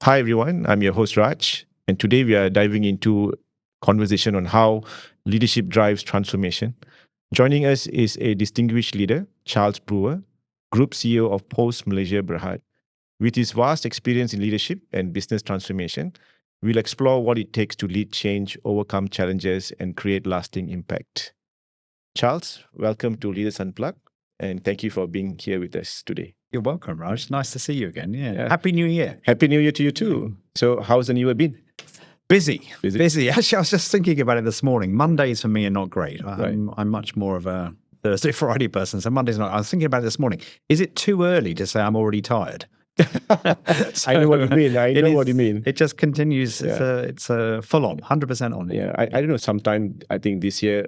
Hi everyone, I'm your host Raj, and today we are diving into conversation on how leadership drives transformation. Joining us is a distinguished leader, Charles Brewer, Group CEO of Pos Malaysia Berhad. With his vast experience in leadership and business transformation, we'll explore what it takes to lead change, overcome challenges, and create lasting impact. Charles, welcome to Leaders Unplugged, and thank you for being here with us today. You're welcome, Raj. Nice to see you again. Yeah. Happy New Year. Happy New Year to you too. So, how's the new year been? Busy. Actually, I was just thinking about it this morning. Mondays for me are not great. Right. I'm much more of a Thursday, Friday person. So Monday's not. I was thinking about it this morning. Is it too early to say I'm already tired? I know what you mean. I know what you mean. It just continues. Yeah. It's a full on, 100% on. Yeah, I don't know. Sometime I think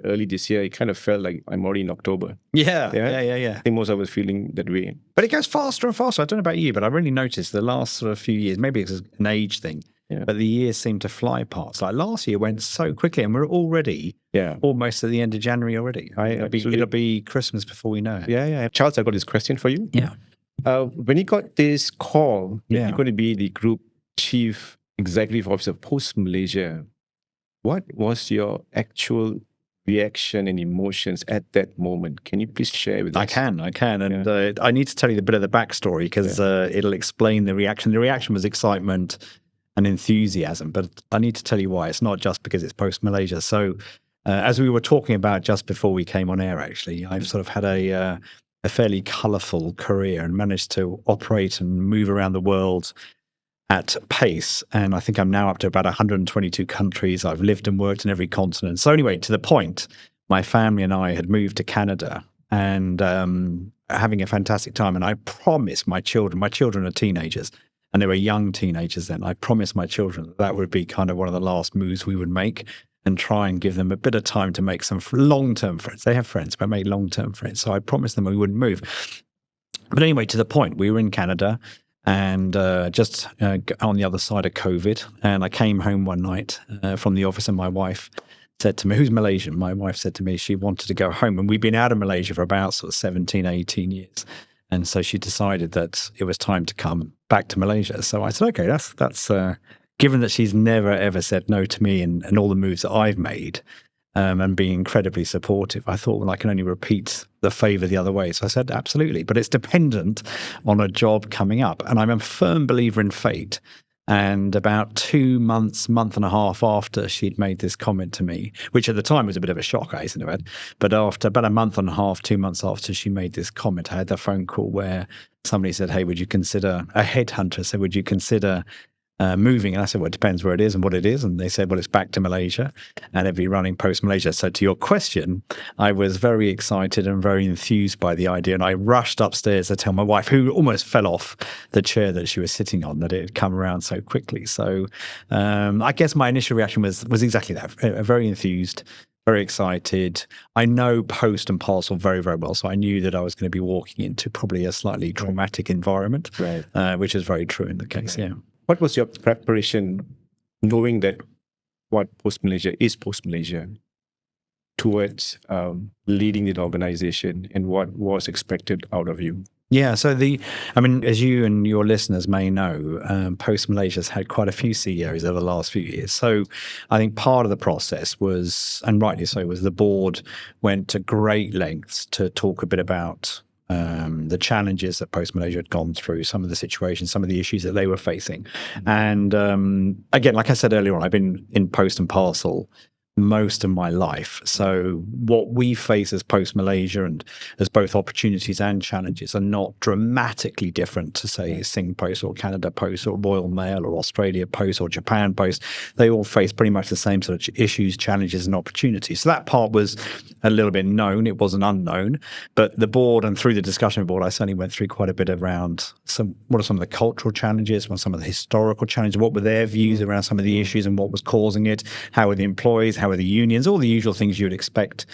early this year, it kind of felt like I'm already in October. Yeah. I think most of us feeling that way. But it goes faster and faster. I don't know about you, but I really noticed the last sort of few years, maybe it's an age thing, but the years seem to fly past. Like last year went so quickly and we're already almost at the end of January already. It'll be Christmas before we know it. Yeah. Charles, I got this question for you. Yeah. When you got this call that Yeah. you're going to be the group chief executive officer of Pos Malaysia, what was your actual reaction and emotions at that moment? Can you please share with us? I can. And I need to tell you a bit of the backstory because it'll explain the reaction. The reaction was excitement and enthusiasm, but I need to tell you why. It's not just because it's Pos Malaysia. So as we were talking about just before we came on air, actually, I've sort of had a fairly colourful career and managed to operate and move around the world at pace. And I think I'm now up to about 122 countries. I've lived and worked in every continent. So anyway, to the point, my family and I had moved to Canada and having a fantastic time. And I promised my children are teenagers and they were young teenagers then. I promised my children that would be kind of one of the last moves we would make and try and give them a bit of time to make some long-term friends. They have friends, but make long-term friends. So I promised them we wouldn't move. But anyway, to the point, we were in Canada and just on the other side of COVID. And I came home one night from the office and my wife said to me, who's Malaysian? My wife said to me she wanted to go home. And we'd been out of Malaysia for about sort of 17, 18 years. And so she decided that it was time to come back to Malaysia. So I said, okay, that's given that she's never, ever said no to me and all the moves that I've made and being incredibly supportive, I thought, well, I can only repeat the favor the other way. So I said, absolutely. But it's dependent on a job coming up. And I'm a firm believer in fate. And about 2 months, month and a half after she'd made this comment to me, which at the time was a bit of a shock, I hasten to add, but after about a month and a half, 2 months after she made this comment, I had the phone call where somebody said, hey, would you consider, a headhunter said, would you consider moving? And I said, well, it depends where it is and what it is. And they said, well, it's back to Malaysia and it'd be running Pos Malaysia. So to your question, I was very excited and very enthused by the idea. And I rushed upstairs to tell my wife, who almost fell off the chair that she was sitting on, that it had come around so quickly. So I guess my initial reaction was exactly that, very enthused, very excited. I know Post and Parcel very, very well. So I knew that I was going to be walking into probably a slightly traumatic environment, which is very true in the case, yeah. What was your preparation, knowing that what Pos Malaysia is Pos Malaysia, towards leading the organization and what was expected out of you? Yeah, so as you and your listeners may know, Pos Malaysia's had quite a few CEOs over the last few years. So I think part of the process was, and rightly so, was the board went to great lengths to talk a bit about the challenges that Pos Malaysia had gone through, some of the situations, some of the issues that they were facing. And again, like I said earlier on, I've been in Post and Parcel most of my life. So what we face as Pos Malaysia and as both opportunities and challenges are not dramatically different to, say, Sing Post or Canada Post or Royal Mail or Australia Post or Japan Post. They all face pretty much the same sort of issues, challenges and opportunities. So that part was a little bit known. It wasn't unknown. But the board, and through the discussion board, I certainly went through quite a bit around what are some of the cultural challenges, what are some of the historical challenges, what were their views around some of the issues and what was causing it, how were the employees, how were the unions, all the usual things you would expect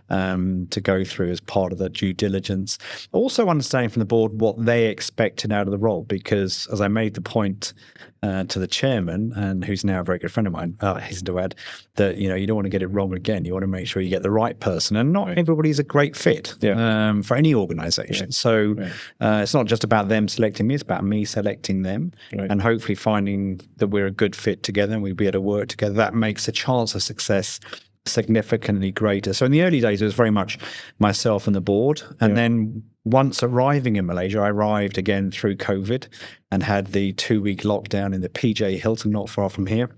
to go through as part of the due diligence. Also understanding from the board what they expected out of the role, because as I made the point to the chairman, and who's now a very good friend of mine, I hasten to add that you don't want to get it wrong again. You want to make sure you get the right person, and not everybody's a great fit for any organization. So it's not just about them selecting me; it's about me selecting them, and hopefully finding that we're a good fit together and we'll be able to work together. That makes the chance of success significantly greater. So in the early days, it was very much myself and the board. And then once arriving in Malaysia, I arrived again through COVID and had the 2-week lockdown in the PJ Hilton, not far from here.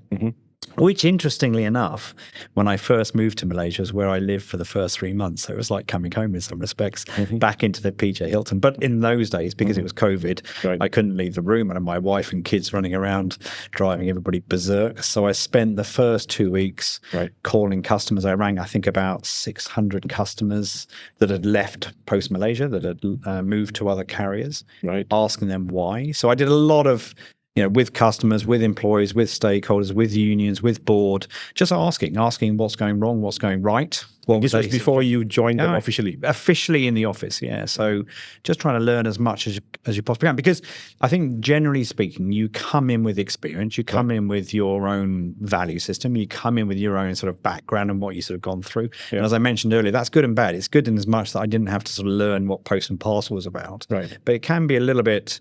Which, interestingly enough, when I first moved to Malaysia, is where I lived for the first 3 months. So it was like coming home in some respects, back into the PJ Hilton. But in those days, because it was COVID, I couldn't leave the room. I had my wife and kids running around, driving everybody berserk. So I spent the first 2 weeks calling customers. I rang, I think, about 600 customers that had left Pos Malaysia, that had moved to other carriers, asking them why. So I did a lot of with customers, with employees, with stakeholders, with unions, with board, just asking what's going wrong, what's going right. This was before you joined them officially? Officially in the office, yeah. So just trying to learn as much as you possibly can. Because I think, generally speaking, you come in with experience, you come in with your own value system, you come in with your own sort of background and what you've sort of gone through. And as I mentioned earlier, that's good and bad. It's good in as much that I didn't have to sort of learn what Post and Parcel was about. But it can be a little bit...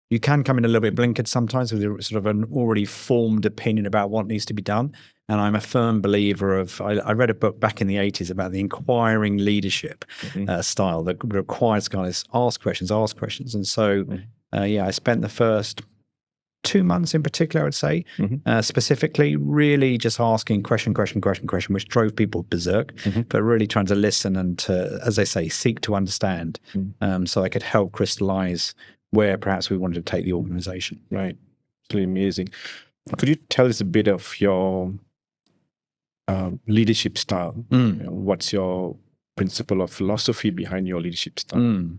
You can come in a little bit blinkered sometimes with sort of an already formed opinion about what needs to be done. And I'm a firm believer of, I read a book back in the 80s about the inquiring leadership style that requires guys ask questions. And so, I spent the first 2 months in particular, I would say, specifically really just asking question, which drove people berserk, but really trying to listen and to, as they say, seek to understand so I could help crystallize where perhaps we wanted to take the organization. Right. It's really amazing. Could you tell us a bit of your leadership style? What's your principle or philosophy behind your leadership style?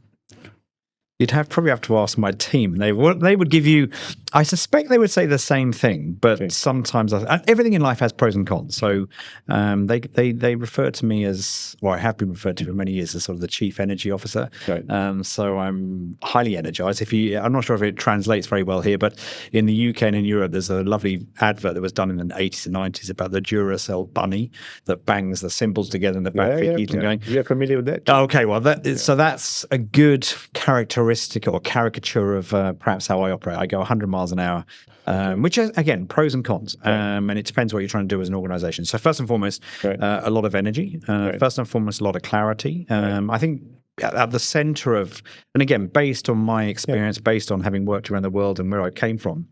You'd probably have to ask my team. They would give you, I suspect they would say the same thing, but sometimes everything in life has pros and cons. So they refer to me as, well, I have been referred to for many years as sort of the chief energy officer. So I'm highly energized. I'm not sure if it translates very well here, but in the UK and in Europe, there's a lovely advert that was done in the 80s and 90s about the Duracell bunny that bangs the cymbals together in the battery. Keeps them going. You're familiar with that? Okay, well, so that's a good characteristic or caricature of perhaps how I operate. I go 100 miles an hour, which is, again, pros and cons. And it depends what you're trying to do as an organization. So first and foremost, a lot of energy. First and foremost, a lot of clarity. I think at the center of, and again, based on my experience, based on having worked around the world and where I came from,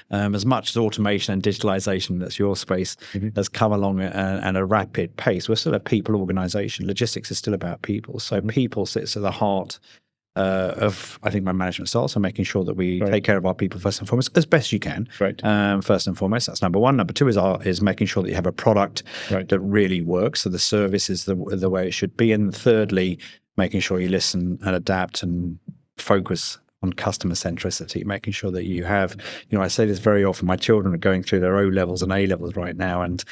as much as automation and digitalization, that's your space, has come along at a rapid pace, we're still a people organization. Logistics is still about people. So people sits at the heart of, I think, my management style. So making sure that we take care of our people first and foremost, as best you can. First and foremost, that's number one. Number two is making sure that you have a product that really works. So the service is the way it should be. And thirdly, making sure you listen and adapt and focus on customer centricity, making sure that you have, I say this very often, my children are going through their O-levels and A-levels right now, and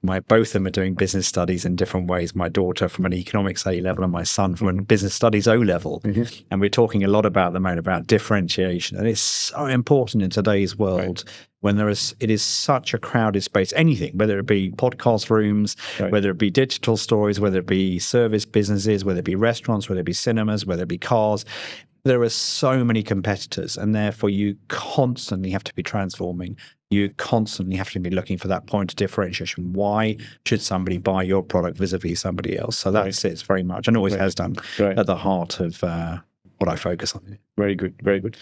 both of them are doing business studies in different ways. My daughter from an economics A-level and my son from a business studies O-level. And we're talking a lot about the moment about differentiation. And it's so important in today's world when it is such a crowded space, anything, whether it be podcast rooms, whether it be digital stories, whether it be service businesses, whether it be restaurants, whether it be cinemas, whether it be cars. There are so many competitors, and therefore you constantly have to be transforming. You constantly have to be looking for that point of differentiation. Why should somebody buy your product vis-a-vis somebody else? So that sits very much, and always has done, at the heart of what I focus on. Very good, very good.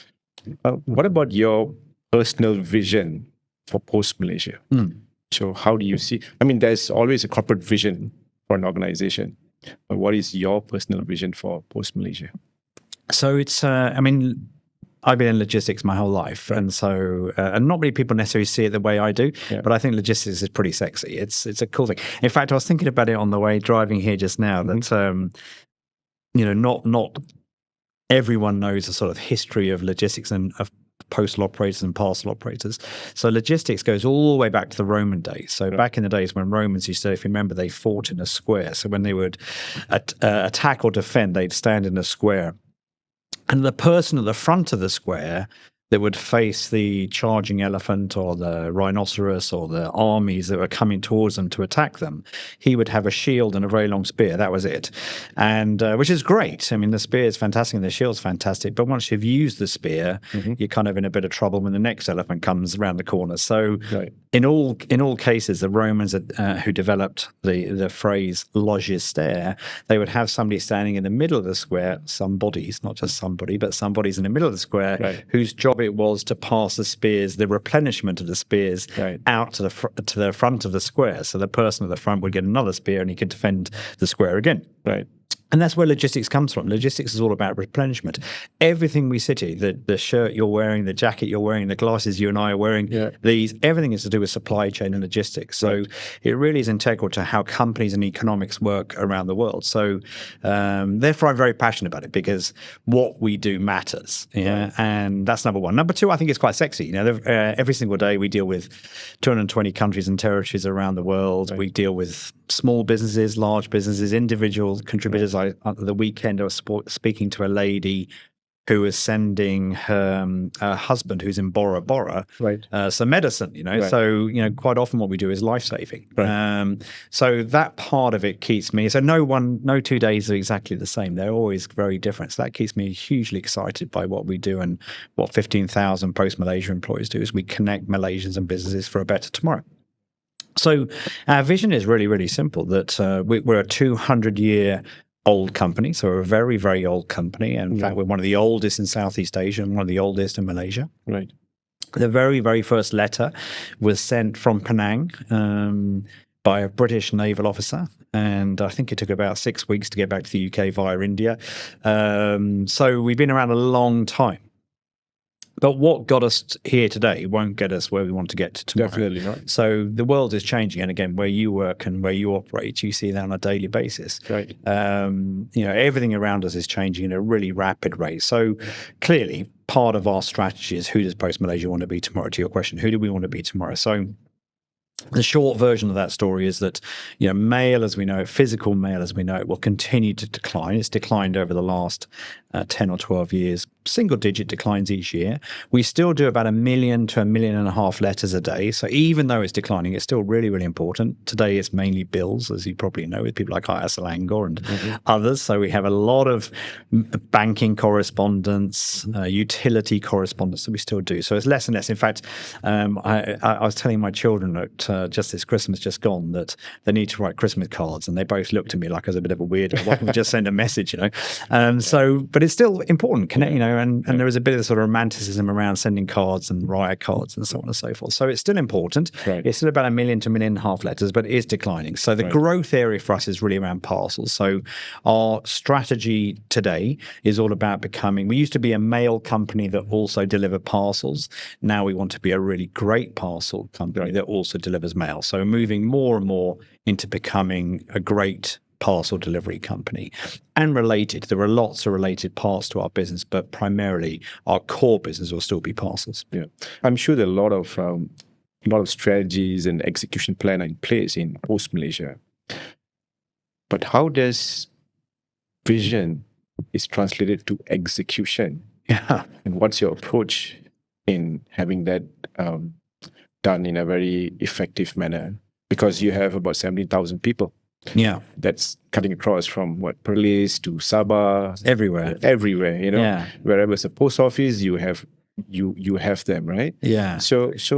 What about your personal vision for Pos Malaysia? So how do you see? I mean, there's always a corporate vision for an organization. But what is your personal vision for Pos Malaysia? So it's, I've been in logistics my whole life. And so, and not many people necessarily see it the way I do, but I think logistics is pretty sexy. It's a cool thing. In fact, I was thinking about it on the way driving here just now that, not everyone knows the sort of history of logistics and of postal operators and parcel operators. So logistics goes all the way back to the Roman days. So back in the days when Romans used to, if you remember, they fought in a square. So when they would attack or defend, they'd stand in a square. And the person at the front of the square that would face the charging elephant or the rhinoceros or the armies that were coming towards them to attack them. He would have a shield and a very long spear. That was it. And which is great. I mean, the spear is fantastic and the shield's fantastic. But once you've used the spear, you're kind of in a bit of trouble when the next elephant comes around the corner. So in all cases, the Romans who developed the phrase logis stare, they would have somebody standing in the middle of the square, some bodies, not just somebody, but somebody's in the middle of the square, whose job it was to pass the spears, the replenishment of the spears, out to the front of the square. So the person at the front would get another spear and he could defend the square again. Right. And that's where logistics comes from. Logistics is all about replenishment. Everything we sit here, the shirt you're wearing, the jacket you're wearing, the glasses you and I are wearing, everything is to do with supply chain and logistics. So it really is integral to how companies and economics work around the world. So therefore, I'm very passionate about it because what we do matters. Yeah, and that's number one. Number two, I think it's quite sexy. You know, every single day we deal with 220 countries and territories around the world. We deal with small businesses, large businesses, individual contributors. The weekend I was speaking to a lady who was sending her husband who's in Bora Bora some medicine, you know. So, you know, quite often what we do is life-saving. So that part of it keeps me. So no 2 days are exactly the same. They're always very different. So that keeps me hugely excited by what we do, and what 15,000 Pos Malaysia employees do is we connect Malaysians and businesses for a better tomorrow. So our vision is really, really simple, that we're a 200-year-old company. So we're a very, very old company. And in fact, we're one of the oldest in Southeast Asia and one of the oldest in Malaysia. Right. The very, very first letter was sent from Penang by a British naval officer. And I think it took about 6 weeks to get back to the UK via India. So we've been around a long time. But what got us here today won't get us where we want to get to tomorrow. Definitely not. So the world is changing. And again, where you work and where you operate, you see that on a daily basis. Right. You know, everything around us is changing at a really rapid rate. So clearly, part of our strategy is, who does Pos Malaysia want to be tomorrow? To your question, who do we want to be tomorrow? So the short version of that story is that, you know, mail as we know it, physical mail as we know it, will continue to decline. It's declined over the last 10 or 12 years, single-digit declines each year. We still do about 1 million to 1.5 million letters a day. So even though it's declining, it's still really, really important. Today, it's mainly bills, as you probably know, with people like Selangor and others. So we have a lot of banking correspondence, utility correspondence that we still do. So it's less and less. In fact, I was telling my children that just this Christmas just gone, that they need to write Christmas cards, and they both looked at me like I was a bit of a weirdo. Why don't we just send a message, you know? But it's still important, you know, and there is a bit of sort of romanticism around sending cards and riot cards and so on and so forth. So it's still important. It's still about 1 million to 1.5 million letters, but it is declining. So the growth area for us is really around parcels. So our strategy today is all about becoming, we used to be a mail company that also delivered parcels. Now we want to be a really great parcel company that also delivers mail. So moving more and more into becoming a great parcel delivery company. And related, there are lots of related parts to our business, but primarily our core business will still be parcels. Yeah, I'm sure there are a lot of strategies and execution plan in place in Pos Malaysia. But how does vision is translated to execution? Yeah, and what's your approach in having that done in a very effective manner? Because you have about 17,000 people. Yeah, that's cutting across from Perlis to Sabah, everywhere. You know, wherever it's a post office, you have them, right? Yeah. So it's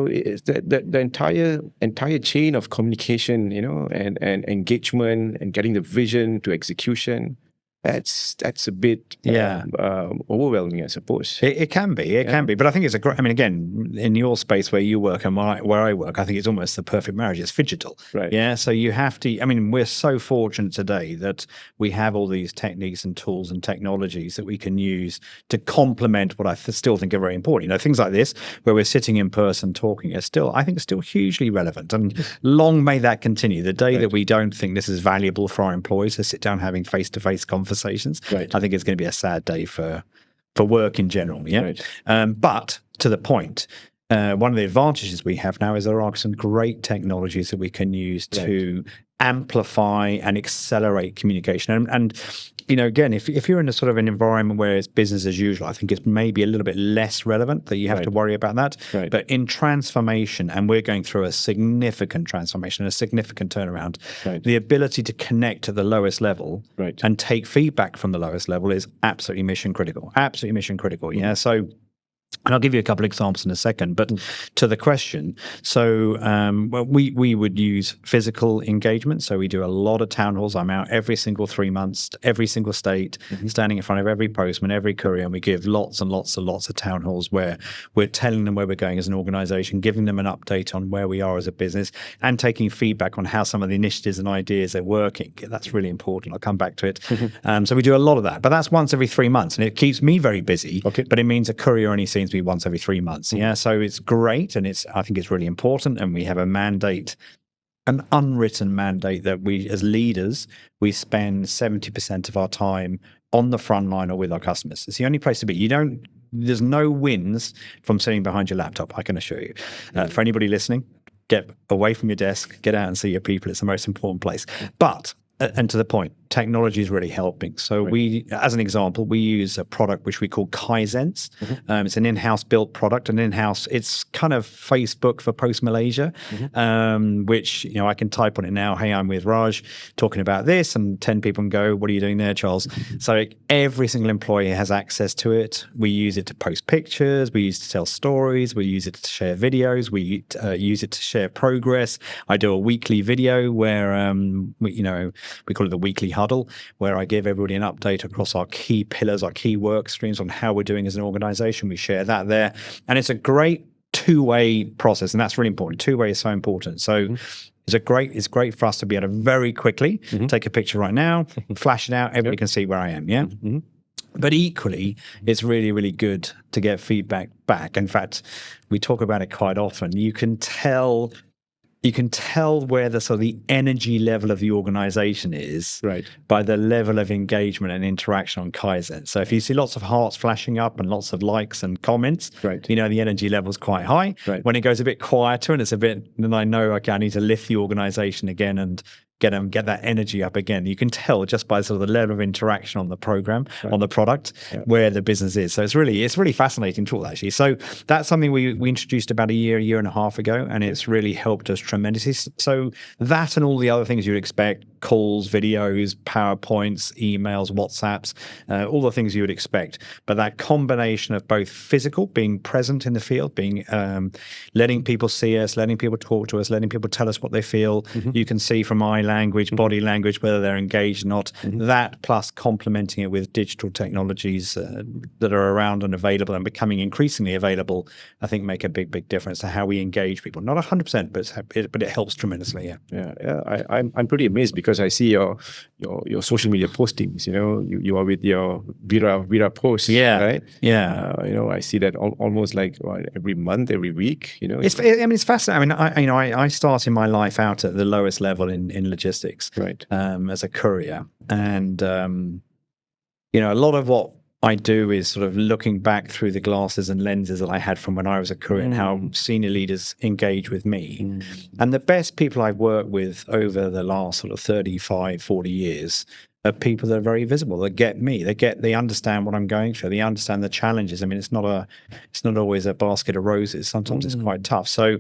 the entire chain of communication, you know, and engagement and getting the vision to execution. That's a bit overwhelming, I suppose. It can be. It can be. But I think it's a great, I mean, again, in your space where you work and where I work, I think it's almost the perfect marriage. It's phygital. Right. Yeah. So you have to, I mean, we're so fortunate today that we have all these techniques and tools and technologies that we can use to complement what I still think are very important. You know, things like this, where we're sitting in person talking, I think it's still hugely relevant. And long may that continue. The day that we don't think this is valuable for our employees to sit down having face-to-face conversations, I think it's going to be a sad day for work in general. Yeah. But to the point, one of the advantages we have now is there are some great technologies that we can use to amplify and accelerate communication. And again, if you're in a sort of an environment where it's business as usual, I think it's maybe a little bit less relevant that you have to worry about that. Right. But in transformation, and we're going through a significant transformation, a significant turnaround, the ability to connect at the lowest level and take feedback from the lowest level is absolutely mission critical. Absolutely mission critical. Yeah. So, and I'll give you a couple of examples in a second, but to the question, so we would use physical engagement. So we do a lot of town halls. I'm out every single 3 months, every single state, standing in front of every postman, every courier, and we give lots and lots and lots of town halls where we're telling them where we're going as an organization, giving them an update on where we are as a business, and taking feedback on how some of the initiatives and ideas are working. That's really important. I'll come back to it. So we do a lot of that, but that's once every 3 months, and it keeps me very busy, but it means a courier only seems to be once every 3 months. Yeah. So it's great. And I think it's really important. And we have a mandate, an unwritten mandate that we, as leaders, we spend 70% of our time on the front line or with our customers. It's the only place to be. There's no wins from sitting behind your laptop, I can assure you. For anybody listening, get away from your desk, get out and see your people. It's the most important place. But, and to the point, technology is really helping. So we, as an example, we use a product which we call Kaizen's. It's an in-house built product, it's kind of Facebook for Pos Malaysia, which, I can type on it now, hey, I'm with Raj talking about this, and 10 people can go, what are you doing there, Charles? So every single employee has access to it. We use it to post pictures, we use it to tell stories, we use it to share videos, we use it to share progress. I do a weekly video where, we call it the weekly huddle, where I give everybody an update across our key pillars, our key work streams on how we're doing as an organization. We share that there. And it's a great two-way process. And that's really important. Two-way is so important. So it's great for us to be able to very quickly take a picture right now, flash it out, everybody can see where I am. Yeah. But equally, it's really, really good to get feedback back. In fact, we talk about it quite often. You can tell where the sort of the energy level of the organization is by the level of engagement and interaction on Kaizen. So if you see lots of hearts flashing up and lots of likes and comments, the energy level is quite high. When it goes a bit quieter and then I know, okay, I need to lift the organization again and get that energy up again. You can tell just by sort of the level of interaction on the program, on the product, where the business is. So it's really fascinating tool, actually. So that's something we introduced about a year and a half ago, and it's really helped us tremendously. So that and all the other things you'd expect, calls, videos, PowerPoints, emails, WhatsApps, all the things you would expect. But that combination of both physical, being present in the field, being letting people see us, letting people talk to us, letting people tell us what they feel. You can see from eye language, body language, whether they're engaged or not. That plus complementing it with digital technologies that are around and available and becoming increasingly available, I think make a big difference to how we engage people. Not 100%, but it helps tremendously. I'm pretty amazed because I see your social media postings. You are with your Vira posts. Right. I see that almost like every month, every week. It's fascinating. I started my life out at the lowest level in logistics, as a courier, and a lot of what I do is sort of looking back through the glasses and lenses that I had from when I was a courier and how senior leaders engage with me. And the best people I've worked with over the last sort of 35, 40 years are people that are very visible, that get me, they understand what I'm going through, they understand the challenges. I mean, it's not always a basket of roses. Sometimes it's quite tough. So,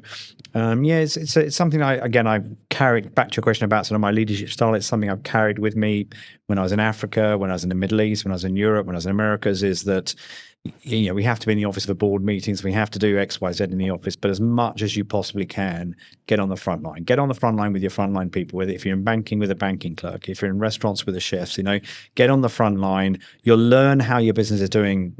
it's something I've carried back to your question about sort of my leadership style. It's something I've carried with me when I was in Africa, when I was in the Middle East, when I was in Europe, when I was in Americas, is that we have to be in the office for board meetings. We have to do X, Y, Z in the office, but as much as you possibly can, get on the front line. Get on the front line with your frontline people. Whether if you're in banking with a banking clerk, if you're in restaurants with the chefs, get on the front line. You'll learn how your business is doing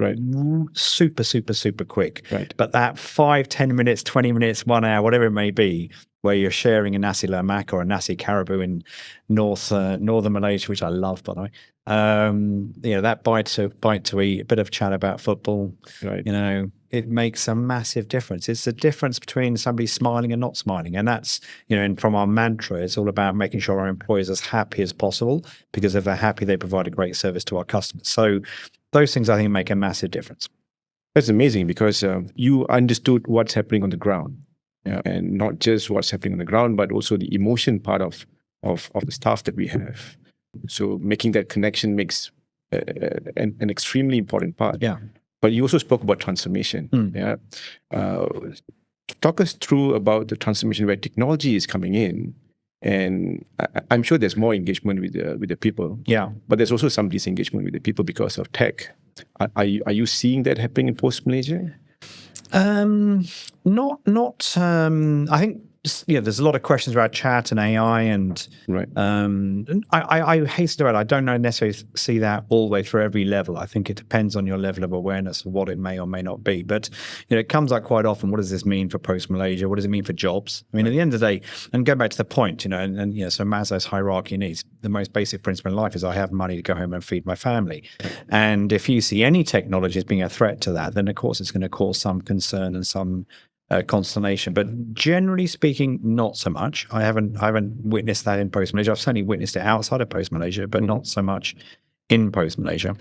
super, super, super quick. But that 5, 10 minutes, 20 minutes, 1 hour, whatever it may be, where you're sharing a nasi lemak or a nasi caribou in northern Malaysia, which I love, by the way. That bite to eat, a bit of chat about football. It makes a massive difference. It's the difference between somebody smiling and not smiling, and that's and from our mantra, it's all about making sure our employees are as happy as possible, because if they're happy, they provide a great service to our customers. So those things I think make a massive difference. That's amazing because you understood what's happening on the ground. And not just what's happening on the ground, but also the emotion part of the staff that we have. So making that connection makes an extremely important part. Yeah. But you also spoke about transformation. Yeah. Talk us through about the transformation where technology is coming in, and I'm sure there's more engagement with the people. Yeah. But there's also some disengagement with the people because of tech. Are you seeing that happening in Pos Malaysia? Not. I think there's a lot of questions about chat and AI, and Right. I hasten to add, I don't necessarily see that all the way through every level. I think it depends on your level of awareness of what it may or may not be. But it comes up quite often. What does this mean for Pos Malaysia? What does it mean for jobs? I mean, at the end of the day, and go back to the point, so Maslow's hierarchy of needs. The most basic principle in life is I have money to go home and feed my family. And if you see any technology as being a threat to that, then of course it's going to cause some concern and some consternation, but generally speaking, not so much. I haven't witnessed that in Pos Malaysia. I've certainly witnessed it outside of Pos Malaysia, but not so much in Pos Malaysia.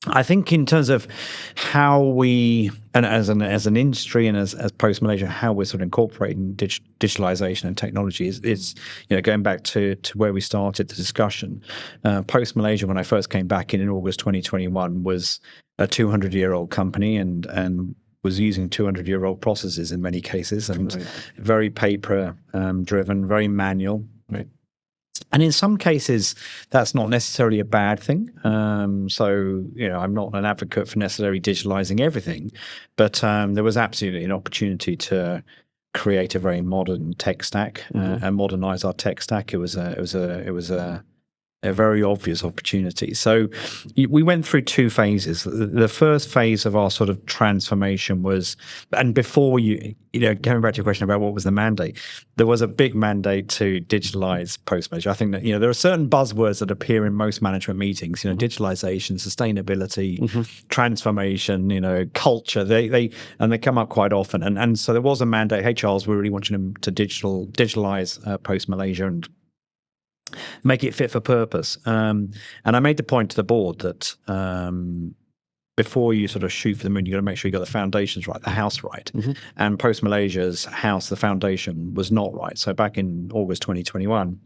I think in terms of how we, and as an industry and as Pos Malaysia, how we're sort of incorporating digitalization and technology is going back to where we started the discussion. Pos Malaysia, when I first came back in August 2021, was a 200-year-old company and was using 200-year-old processes in many cases, and very paper driven, very manual. Right. And in some cases, that's not necessarily a bad thing. So, I'm not an advocate for necessarily digitalizing everything, but there was absolutely an opportunity to create a very modern tech stack and modernize our tech stack. It was a very obvious opportunity. So we went through two phases. The first phase of our sort of transformation was, and before going back to your question about what was the mandate, there was a big mandate to digitalize Pos Malaysia. I think that, there are certain buzzwords that appear in most management meetings, digitalization, sustainability, transformation, culture, they come up quite often. And so there was a mandate, hey, Charles, we really want you to digitalize Pos Malaysia and make it fit for purpose. And I made the point to the board that before you sort of shoot for the moon, you got to make sure you got the foundations right, the house right. And Pos Malaysia's house, the foundation was not right. So back in August 2021,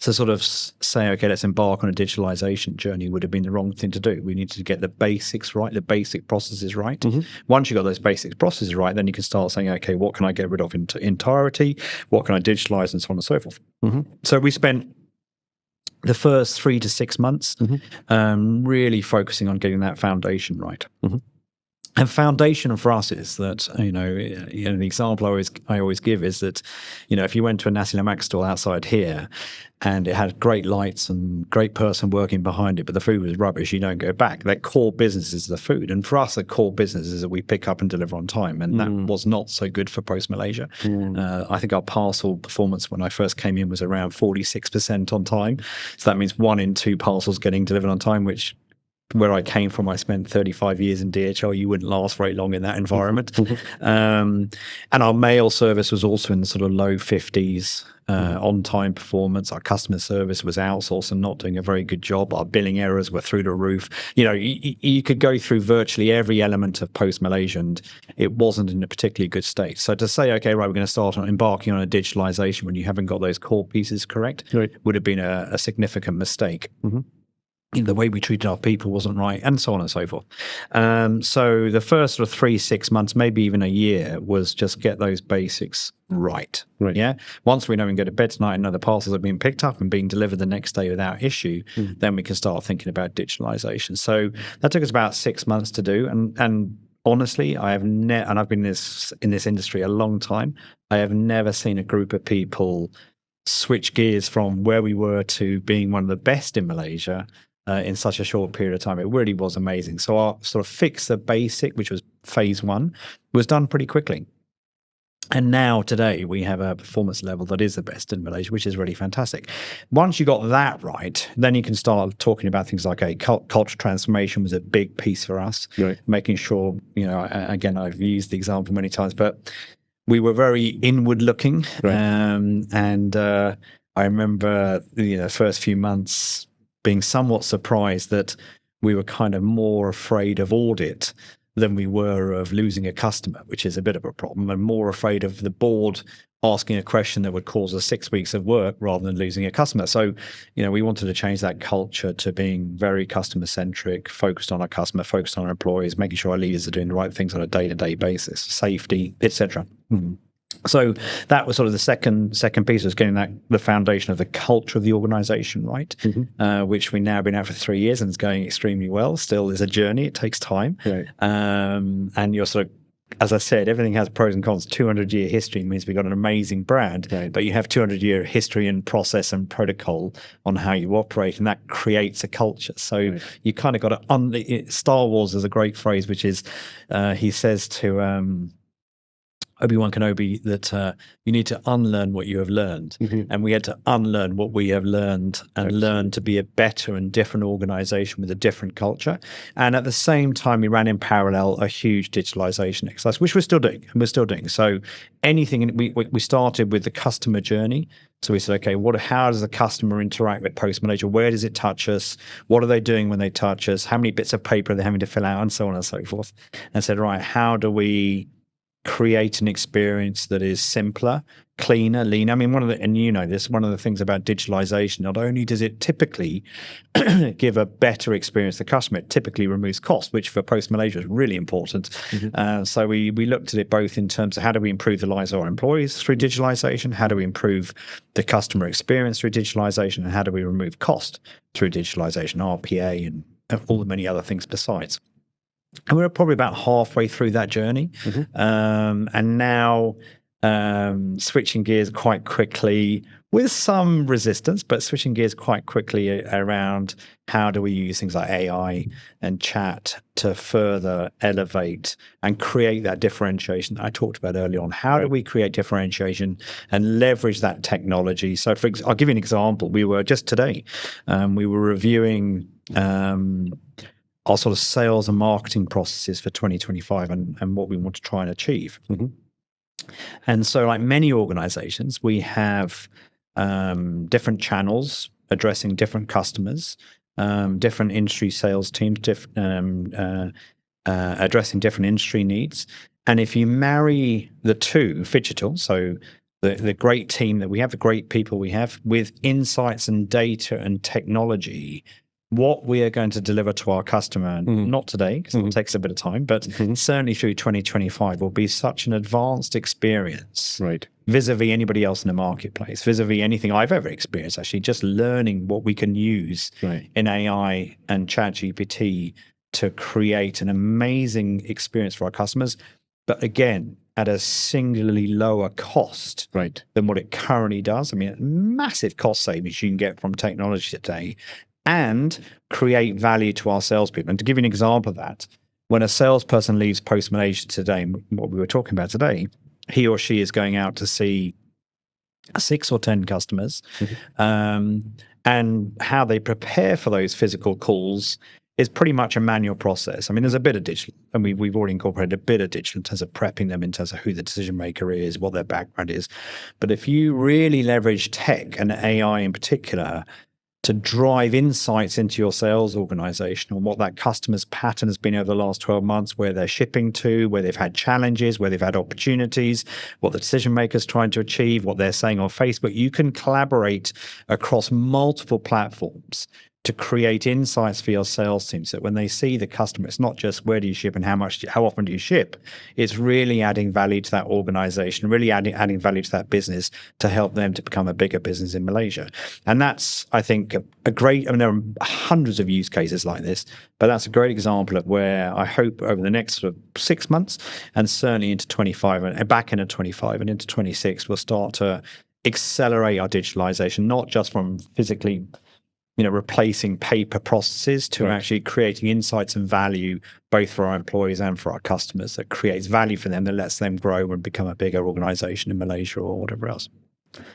to sort of say, okay, let's embark on a digitalization journey would have been the wrong thing to do. We needed to get the basics right, the basic processes right. Once you got those basic processes right, then you can start saying, okay, what can I get rid of in entirety? What can I digitalize, and so on and so forth. So we spent the first 3 to 6 months really focusing on getting that foundation right. And foundation for us is that, the example I always give is that, if you went to a Nasi Lemak stall outside here and it had great lights and great person working behind it, but the food was rubbish, you don't go back. Their core business is the food. And for us, the core business is that we pick up and deliver on time. And that was not so good for Pos Malaysia. I think our parcel performance when I first came in was around 46% on time. So that means 1 in 2 parcels getting delivered on time, which where I came from, I spent 35 years in DHL. You wouldn't last very long in that environment. And our mail service was also in the sort of low 50s on-time performance. Our customer service was outsourced and not doing a very good job. Our billing errors were through the roof. You could go through virtually every element of Pos Malaysia, and it wasn't in a particularly good state. So to say, okay, right, we're going to start on embarking on a digitalization when you haven't got those core pieces correct would have been a significant mistake. The way we treated our people wasn't right, and so on and so forth. So the first sort of 3-6 months, maybe even a year, was just get those basics right. Yeah. Once we know we can go to bed tonight and know the parcels are being picked up and being delivered the next day without issue, then we can start thinking about digitalization. So that took us about 6 months to do. And honestly, I have and I've been in this industry a long time. I have never seen a group of people switch gears from where we were to being one of the best in Malaysia in such a short period of time. It really was amazing. So our sort of fix the basic, which was phase 1, was done pretty quickly. And now today we have a performance level that is the best in Malaysia, which is really fantastic. Once you got that right, then you can start talking about things like culture transformation was a big piece for us, making sure, again, I've used the example many times, but we were very inward looking. And I remember the first few months being somewhat surprised that we were kind of more afraid of audit than we were of losing a customer, which is a bit of a problem, and more afraid of the board asking a question that would cause us 6 weeks of work rather than losing a customer. So, we wanted to change that culture to being very customer centric, focused on our customer, focused on our employees, making sure our leaders are doing the right things on a day-to-day basis, safety, etc. So that was sort of the second piece, was getting the foundation of the culture of the organization right, which we've now been at for 3 years, and it's going extremely well. Still is a journey. It takes time. Right. And you're sort of, as I said, everything has pros and cons. 200-year history means we've got an amazing brand, Right. but you have 200-year history and process and protocol on how you operate, and that creates a culture. So you kind of got to, Star Wars is a great phrase, which is, he says to Obi-Wan Kenobi that you need to unlearn what you have learned. And we had to unlearn what we have learned and learn to be a better and different organization with a different culture. And at the same time, we ran in parallel a huge digitalization exercise, which we're still doing, and we're still doing. So anything, we started with the customer journey. So we said, okay, how does the customer interact with Pos Malaysia? Where does it touch us? What are they doing when they touch us? How many bits of paper are they having to fill out, and so on and so forth? And said, right, how do we create an experience that is simpler, cleaner, leaner? I mean, one of the things about digitalization, not only does it typically give a better experience to the customer, it typically removes cost, which for Pos Malaysia is really important. So we looked at it both in terms of how do we improve the lives of our employees through digitalization, how do we improve the customer experience through digitalization, and how do we remove cost through digitalization, RPA, and all the many other things besides. And we're probably about halfway through that journey. And now switching gears quite quickly, with some resistance, but switching gears quite quickly around how do we use things like AI and chat to further elevate and create that differentiation that I talked about earlier on. How do we create differentiation and leverage that technology? So I'll give you an example. We were just today, we were reviewing our sort of sales and marketing processes for 2025 and what we want to try and achieve. And so, like many organizations, we have different channels addressing different customers, different industry sales teams, addressing different industry needs. And if you marry the two, Phygital, so the great team that we have, the great people we have, with insights and data and technology, what we are going to deliver to our customer, not today, because it takes a bit of time, but certainly through 2025, will be such an advanced experience, vis-a-vis anybody else in the marketplace, vis-a-vis anything I've ever experienced, actually, just learning what we can use in AI and ChatGPT to create an amazing experience for our customers. But again, at a singularly lower cost than what it currently does. I mean, massive cost savings you can get from technology today, and create value to our salespeople. And to give you an example of that, when a salesperson leaves Pos Malaysia today, what we were talking about today, he or she is going out to see 6 or 10 customers, and how they prepare for those physical calls is pretty much a manual process. I mean, there's a bit of digital, and we've already incorporated a bit of digital in terms of prepping them, in terms of who the decision maker is, what their background is. But if you really leverage tech and AI in particular to drive insights into your sales organization on what that customer's pattern has been over the last 12 months, where they're shipping to, where they've had challenges, where they've had opportunities, what the decision maker's trying to achieve, what they're saying on Facebook, you can collaborate across multiple platforms to create insights for your sales team, so that when they see the customer, it's not just where do you ship and how often do you ship. It's really adding value to that organization, really adding value to that business to help them to become a bigger business in Malaysia. And that's, I think, a great, I mean, there are hundreds of use cases like this, but that's a great example of where I hope over the next sort of 6 months, and certainly into 25 and back into 25 and into 26, we'll start to accelerate our digitalization, not just from physically replacing paper processes to actually creating insights and value both for our employees and for our customers, that creates value for them, that lets them grow and become a bigger organization in Malaysia or whatever else.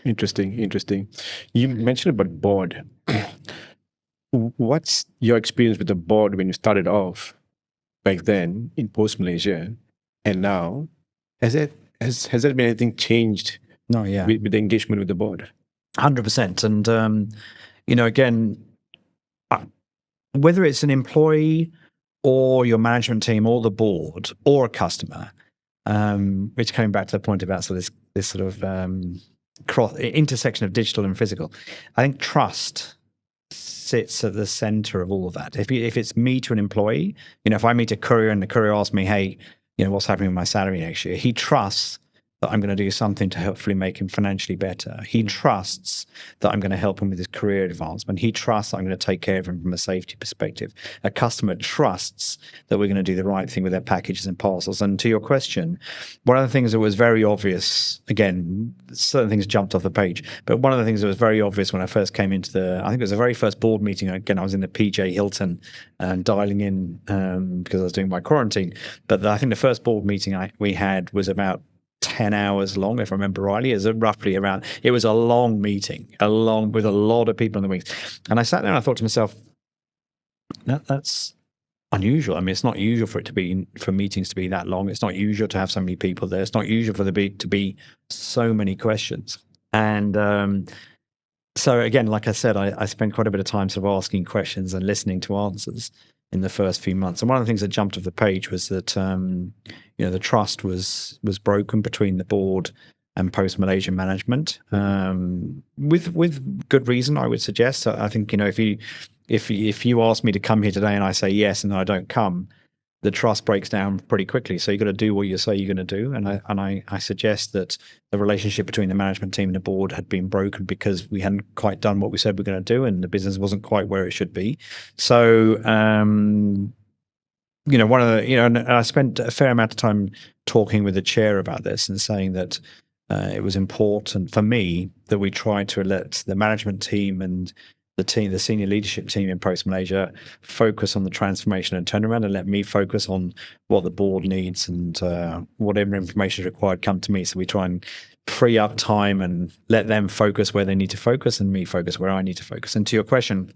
Interesting. You mentioned about board. What's your experience with the board when you started off back then in Pos Malaysia, and now? Has there been anything changed with the engagement with the board? 100%. And again, whether it's an employee or your management team or the board or a customer, which came back to the point about this sort of intersection of digital and physical. I think trust sits at the center of all of that. If it's me to an employee, if I meet a courier and the courier asks me, hey, what's happening with my salary next year? He trusts that I'm going to do something to hopefully make him financially better. He trusts that I'm going to help him with his career advancement. He trusts that I'm going to take care of him from a safety perspective. A customer trusts that we're going to do the right thing with their packages and parcels. And to your question, one of the things that was very obvious, again, certain things jumped off the page, but one of the things that was very obvious when I first came into I think it was the very first board meeting. Again, I was in the PJ Hilton and dialing in because I was doing my quarantine. But I think the first board meeting we had was about 10 hours long, if I remember rightly. It was a long meeting, with a lot of people in the wings. And I sat there and I thought to myself, that's unusual. I mean, it's not usual for meetings to be that long. It's not usual to have so many people there. It's not usual for there to be so many questions. And so again, like I said, I spent quite a bit of time sort of asking questions and listening to answers in the first few months. And one of the things that jumped off the page was that the trust was broken between the board and Pos Malaysia management, with good reason, I would suggest. I think if you ask me to come here today and I say yes and I don't come, the trust breaks down pretty quickly. So you've got to do what you say you're going to do. And I suggest that the relationship between the management team and the board had been broken because we hadn't quite done what we said we were going to do, and the business wasn't quite where it should be. So, and I spent a fair amount of time talking with the chair about this and saying that it was important for me that we try to let the management team and the senior leadership team in Pos Malaysia focus on the transformation and turnaround, and let me focus on what the board needs, and whatever information is required come to me. So we try and free up time and let them focus where they need to focus and me focus where I need to focus. And to your question,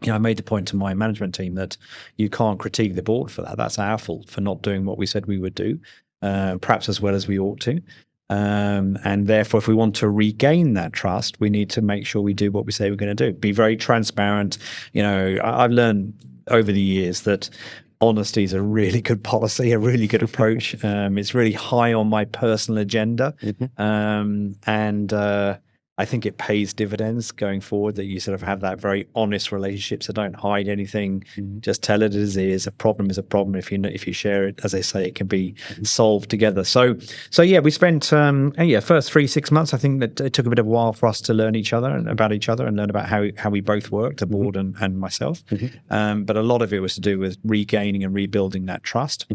I made the point to my management team that you can't critique the board for that. That's our fault for not doing what we said we would do, perhaps as well as we ought to. And therefore, if we want to regain that trust, we need to make sure we do what we say we're going to do. Be very transparent. I've learned over the years that honesty is a really good policy, a really good approach. It's really high on my personal agenda. And I think it pays dividends going forward, that you sort of have that very honest relationship. So don't hide anything. Just tell it as it is. A problem is a problem. If you share it, as they say, it can be solved together. So yeah, we spent first 3-6 months. I think that it took a bit of a while for us to learn each other and about each other and learn about how we both worked, the board and myself. But a lot of it was to do with regaining and rebuilding that trust,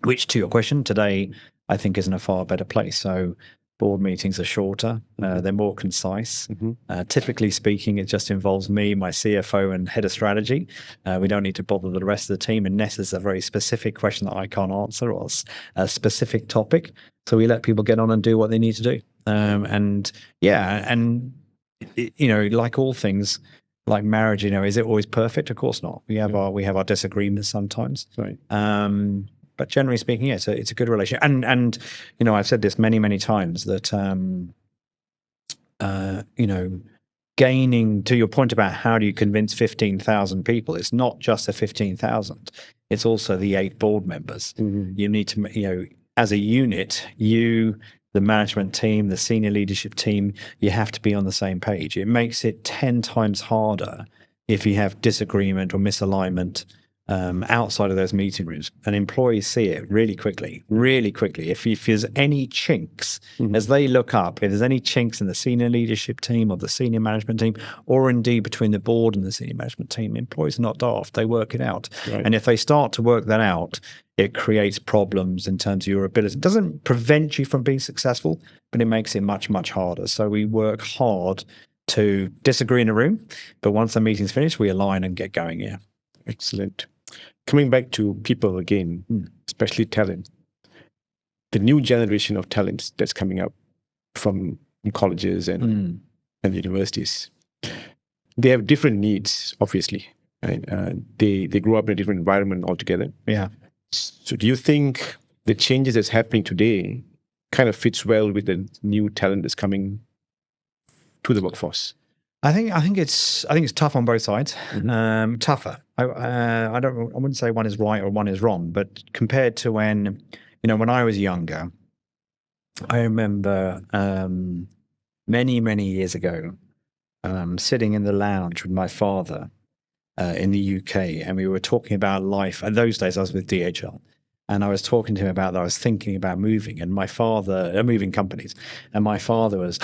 which, to your question, today I think is in a far better place. So board meetings are shorter, they're more concise. Typically speaking, it just involves me, my CFO, and head of strategy. We don't need to bother the rest of the team unless it's a very specific question that I can't answer or a specific topic. So we let people get on and do what they need to do. Like all things, like marriage, is it always perfect? Of course not. We have our disagreements sometimes. Right. But generally speaking, it's a good relationship. And I've said this many, many times that gaining, to your point about how do you convince 15,000 people, it's not just the 15,000, it's also the 8 board members. You need to, as a unit, the management team, the senior leadership team, you have to be on the same page. It makes it 10 times harder if you have disagreement or misalignment outside of those meeting rooms, and employees see it really quickly. If there's any chinks, as they look up, if there's any chinks in the senior leadership team or the senior management team, or indeed between the board and the senior management team, employees are not daft. They work it out. Right. And if they start to work that out, it creates problems in terms of your ability. It doesn't prevent you from being successful, but it makes it much, much harder. So we work hard to disagree in a room, but once the meeting's finished, we align and get going. Yeah. Excellent. Coming back to people again, especially talent, the new generation of talents that's coming up from colleges and universities, they have different needs, obviously. Right? They grow up in a different environment altogether. Yeah. So do you think the changes that's happening today kind of fits well with the new talent that's coming to the workforce? I think it's tough on both sides. Tougher. I wouldn't say one is right or one is wrong, but compared to when I was younger, I remember many years ago, sitting in the lounge with my father in the UK, and we were talking about life. In those days, I was with DHL, and I was talking to him about that. I was thinking about moving, and my father, moving companies, and my father was,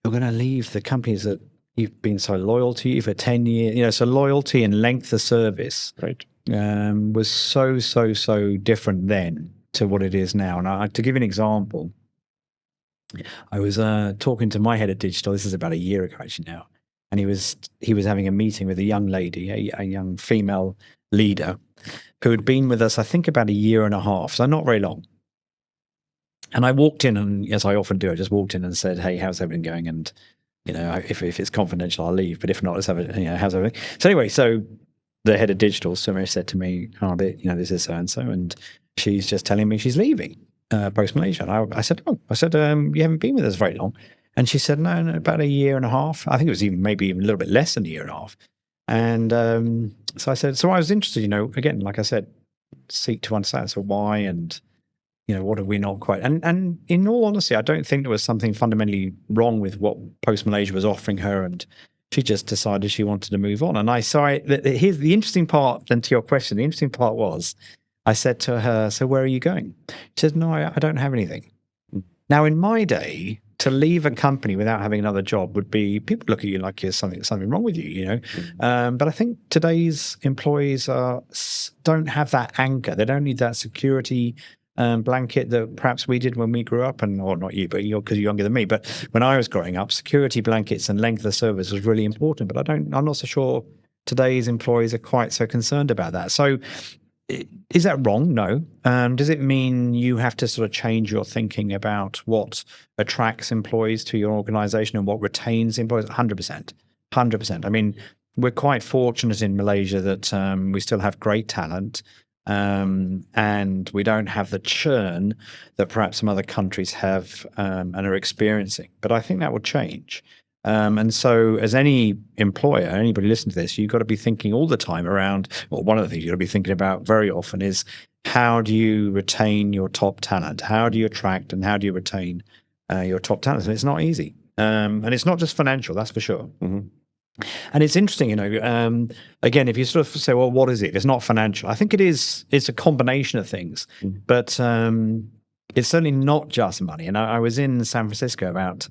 "You're going to leave the companies that you've been so loyal to for 10 years." So loyalty and length of service, Right. was so different then to what it is now. And to give you an example, I was talking to my head of digital. This is about a year ago, actually now, and he was having a meeting with a young lady, a young female leader, who had been with us, I think, about a year and a half, so not very long. And I walked in, and as I often do, I just walked in and said, "Hey, how's everything going?" And if it's confidential, I'll leave. But if not, let's have it. How's everything? So anyway, so the head of digital, Summer, said to me, this is so and so, and she's just telling me she's leaving Pos Malaysia. And I said, you haven't been with us very long. And she said, no, about a year and a half. I think it was maybe even a little bit less than a year and a half. And so I said, so I was interested, again, like I said, seek to understand, so why, and what are we not quite? And in all honesty, I don't think there was something fundamentally wrong with what Pos Malaysia was offering her, and she just decided she wanted to move on. And here's the interesting part, and to your question, the interesting part was, I said to her, so where are you going? She said, no, I don't have anything. Now, in my day, to leave a company without having another job would be, people look at you like there's something wrong with you, But I think today's employees don't have that anchor. They don't need that security blanket that perhaps we did when we grew up, or not you, but because you're younger than me. But when I was growing up, security blankets and length of service was really important. But I'm not so sure today's employees are quite so concerned about that. So is that wrong? No. Does it mean you have to sort of change your thinking about what attracts employees to your organization and what retains employees? 100%. 100%. I mean, we're quite fortunate in Malaysia that we still have great talent. And we don't have the churn that perhaps some other countries have and are experiencing. But I think that will change. And so as any employer, anybody listening to this, you've got to be thinking all the time around, well, one of the things you've got to be thinking about very often is, how do you retain your top talent? How do you attract and how do you retain your top talent? And it's not easy. And it's not just financial, that's for sure. Mm-hmm. And it's interesting, again, if you sort of say, well, what is it? It's not financial. I think it's a combination of things, but it's certainly not just money. And I was in San Francisco about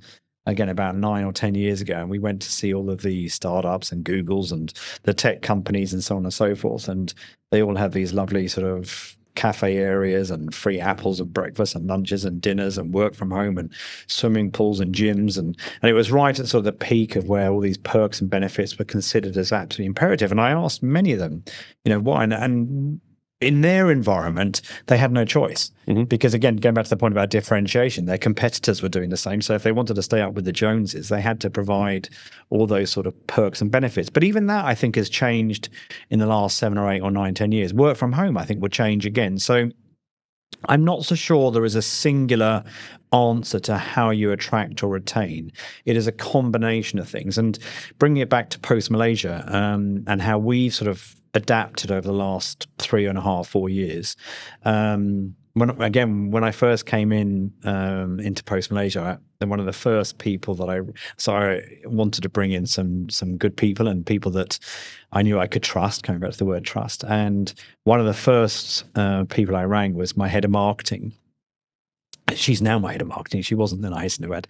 9 or 10 years ago, and we went to see all of the startups and Googles and the tech companies and so on and so forth. And they all have these lovely sort of cafe areas and free apples and breakfast and lunches and dinners and work from home and swimming pools and gyms. And it was right at sort of the peak of where all these perks and benefits were considered as absolutely imperative. And I asked many of them, why? And in their environment, they had no choice. Mm-hmm. Because again, going back to the point about differentiation, their competitors were doing the same. So if they wanted to stay up with the Joneses, they had to provide all those sort of perks and benefits. But even that, I think, has changed in the last 7 or 8 or 9, 10 years. Work from home, I think, will change again. So I'm not so sure there is a singular answer to how you attract or retain. It is a combination of things. And bringing it back to Pos Malaysia and how we've sort of adapted over the last 3.5, 4 years. When I first came into Pos Malaysia, one of the first people that I wanted to bring in some good people and people that I knew I could trust, coming back to the word trust. And one of the first people I rang was my head of marketing. She's now my head of marketing. She wasn't then, I hasten to add.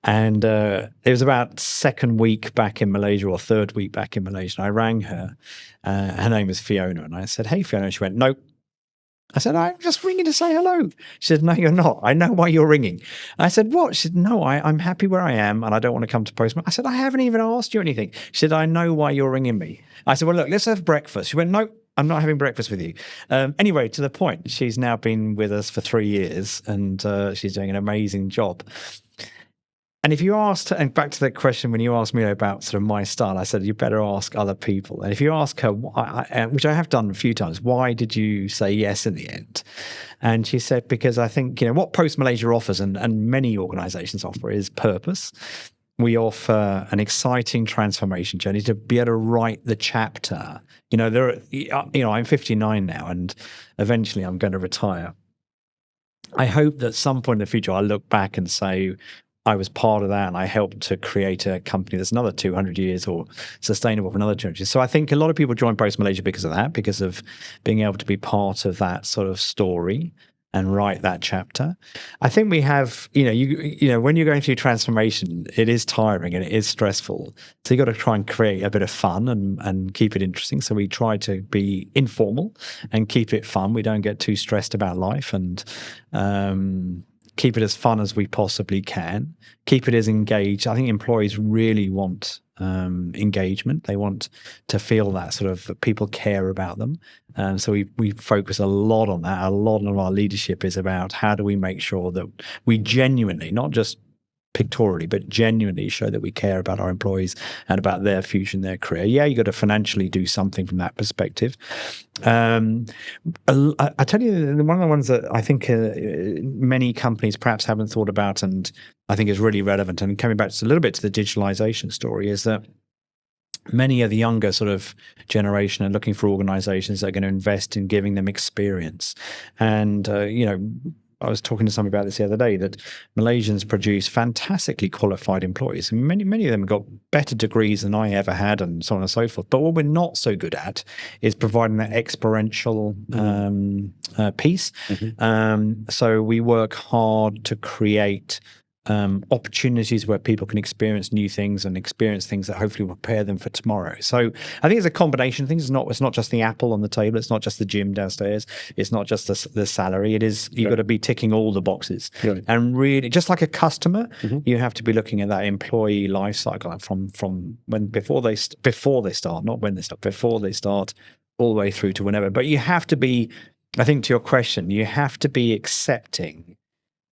And it was about second week back in Malaysia or third week back in Malaysia. I rang her. Her name was Fiona. And I said, hey, Fiona. And she went, nope. I said, I'm just ringing to say hello. She said, no, you're not. I know why you're ringing. I said, what? She said, no, I'm happy where I am and I don't want to come to Pos Malaysia. I said, I haven't even asked you anything. She said, I know why you're ringing me. I said, well, look, let's have breakfast. She went, no, I'm not having breakfast with you. Anyway, to the point, she's now been with us for 3 years and she's doing an amazing job. And if you asked, and back to the question when you asked me about sort of my style, I said, you better ask other people. And if you ask her, which I have done a few times, why did you say yes in the end? And she said, because I think, what Pos Malaysia offers and many organizations offer is purpose. we offer an exciting transformation journey to be able to write the chapter. I'm 59 now, and eventually I'm going to retire. I hope that at some point in the future, I'll look back and say, I was part of that and I helped to create a company that's another 200 years or sustainable for another 200 years. So I think a lot of people join Pos Malaysia because of that, because of being able to be part of that sort of story and write that chapter. I think we have, when you're going through transformation, it is tiring and it is stressful. So you got to try and create a bit of fun and keep it interesting. So we try to be informal and keep it fun. We don't get too stressed about life, and keep it as fun as we possibly can. Keep it as engaged. I think employees really want engagement. They want to feel that sort of people care about them. And so we focus a lot on that. A lot of our leadership is about how do we make sure that we genuinely, not just pictorially, but genuinely show that we care about our employees and about their future and their career. Yeah, you got to financially do something from that perspective. I tell you, one of the ones that I think many companies perhaps haven't thought about, and I think is really relevant, and coming back a little bit to the digitalization story, is that many of the younger sort of generation are looking for organizations that are going to invest in giving them experience. And, I was talking to somebody about this the other day, that Malaysians produce fantastically qualified employees. And many of them have got better degrees than I ever had, and so on and so forth. But what we're not so good at is providing that experiential piece. Mm-hmm. So we work hard to create opportunities where people can experience new things and experience things that hopefully will prepare them for tomorrow. So I think it's a combination of things. It's not just the apple on the table. It's not just the gym downstairs. It's not just the salary. It is, you've got to be ticking all the boxes. Right. And really, just like a customer, mm-hmm. you have to be looking at that employee life cycle from when before they start, not when they start, before they start, all the way through to whenever. But you have to be, I think to your question, you have to be accepting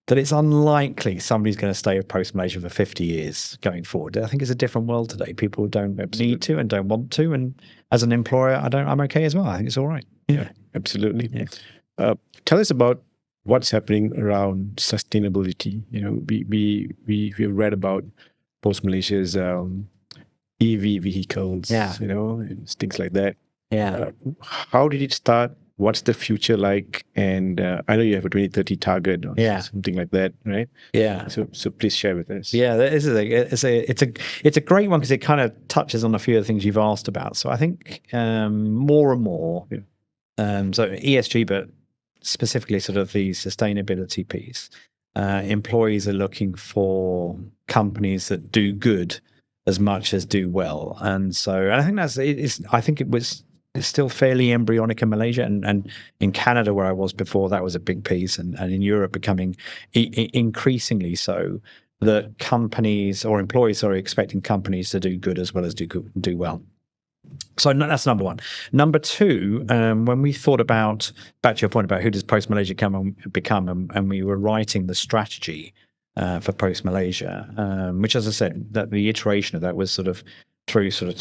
that it's unlikely somebody's going to stay with Pos Malaysia for 50 years going forward. I think it's a different world today. People don't need to and don't want to. And as an employer, I'm okay as well. I think it's all right. Yeah, absolutely. Yeah. Tell us about what's happening around sustainability. We have read about Pos Malaysia's EV vehicles, things like that. Yeah. How did it start? What's the future like? And I know you have a 2030 target or something like that, right? Yeah. So please share with us. Yeah, it's a great one because it kind of touches on a few of the things you've asked about. So I think more and more, so ESG, but specifically sort of the sustainability piece, employees are looking for companies that do good as much as do well. And so I think it's still fairly embryonic in Malaysia, and in Canada, where I was before, that was a big piece, and in Europe becoming increasingly so, that companies or employees are expecting companies to do good as well as do well. So that's number one. Number two, when we thought about, back to your point about who does Pos Malaysia become, and we were writing the strategy for Pos Malaysia, which, as I said, that the iteration of that was sort of through sort of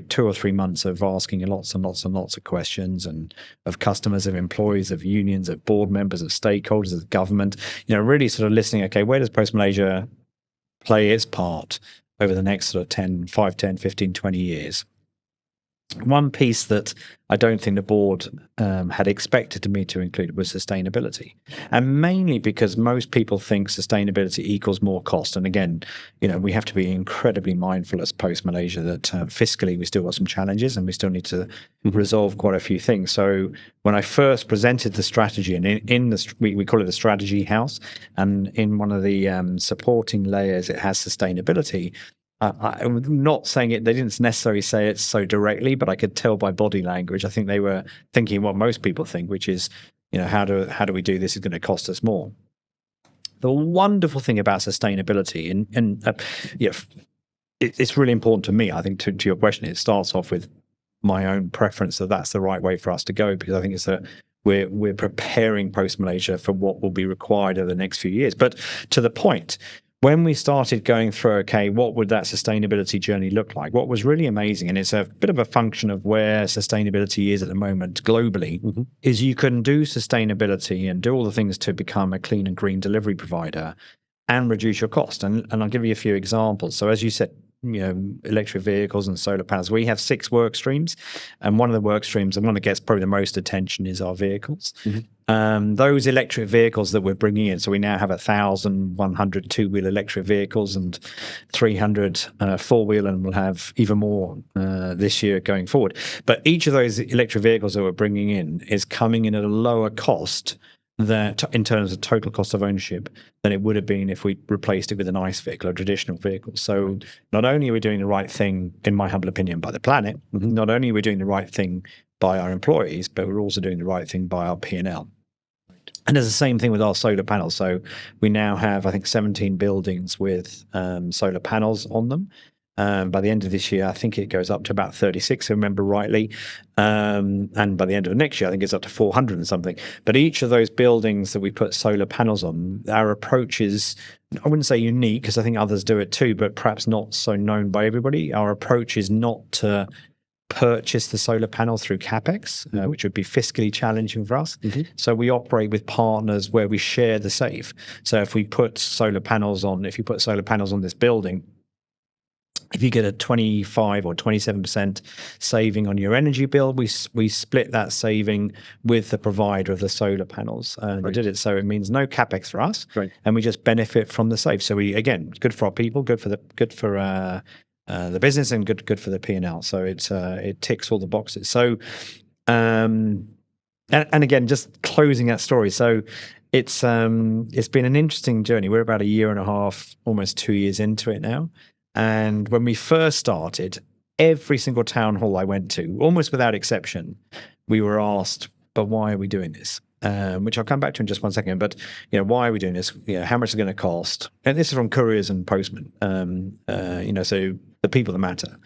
2 or 3 months of asking lots and lots and lots of questions, and of customers, of employees, of unions, of board members, of stakeholders, of government, really sort of listening, okay, where does Pos Malaysia play its part over the next sort of 5, 10, 15, 20 years? One piece that I don't think the board had expected me to include was sustainability, and mainly because most people think sustainability equals more cost. And again, we have to be incredibly mindful as Pos Malaysia that fiscally we still got some challenges, and we still need to resolve quite a few things. So when I first presented the strategy, and we call it the strategy house, and in one of the supporting layers it has sustainability. I'm not saying it, they didn't necessarily say it so directly, but I could tell by body language. I think they were thinking what most people think, which is, how do we do this? It's going to cost us more. The wonderful thing about sustainability, it's really important to me. I think to your question, it starts off with my own preference that that's the right way for us to go, because I think it's we're preparing Pos Malaysia for what will be required over the next few years. But to the point, when we started going through, okay, what would that sustainability journey look like? What was really amazing, and it's a bit of a function of where sustainability is at the moment globally, is you can do sustainability and do all the things to become a clean and green delivery provider and reduce your cost. And I'll give you a few examples. So as you said, electric vehicles and solar panels. We have 6 work streams, and one of the work streams, and one that gets probably the most attention, is our vehicles. Those electric vehicles that we're bringing in. So we now have 1,100 two-wheel electric vehicles and 300 four-wheel, and we'll have even more this year going forward. But each of those electric vehicles that we're bringing in is coming in at a lower cost that in terms of total cost of ownership than it would have been if we replaced it with an ICE vehicle, a traditional vehicle. So not only are we doing the right thing, in my humble opinion, by the planet, not only are we doing the right thing by our employees, but we're also doing the right thing by our P&L. And there's the same thing with our solar panels. So we now have, I think, 17 buildings with solar panels on them. By the end of this year, I think it goes up to about 36, if I remember rightly. And by the end of next year, I think it's up to 400 and something. But each of those buildings that we put solar panels on, our approach is, I wouldn't say unique, because I think others do it too, but perhaps not so known by everybody. Our approach is not to purchase the solar panels through CapEx, which would be fiscally challenging for us. So we operate with partners where we share the save. So if you put solar panels on this building, if you get a 25 or 27% saving on your energy bill, we split that saving with the provider of the solar panels. We did it so it means no capex for us, and we just benefit from the save. So we, again, good for our people, good for the business, and good for the P&L. So it ticks all the boxes. So and again, just closing that story. So it's been an interesting journey. We're about 1.5 years, almost 2 years into it now. And when we first started, every single town hall I went to, almost without exception, we were asked, but why are we doing this? Which I'll come back to in just one second. But, why are we doing this? How much is it going to cost? And this is from couriers and postmen, so the people that matter.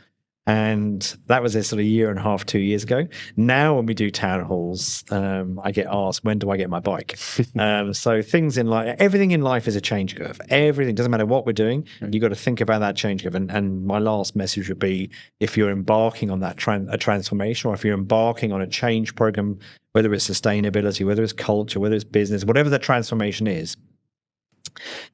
And that was a sort of 1.5 years, 2 years ago. Now, when we do town halls, I get asked, when do I get my bike? So things in life, everything in life is a change curve. Everything, doesn't matter what we're doing, you've got to think about that change curve. And my last message would be, if you're embarking on that a transformation, or if you're embarking on a change program, whether it's sustainability, whether it's culture, whether it's business, whatever the transformation is,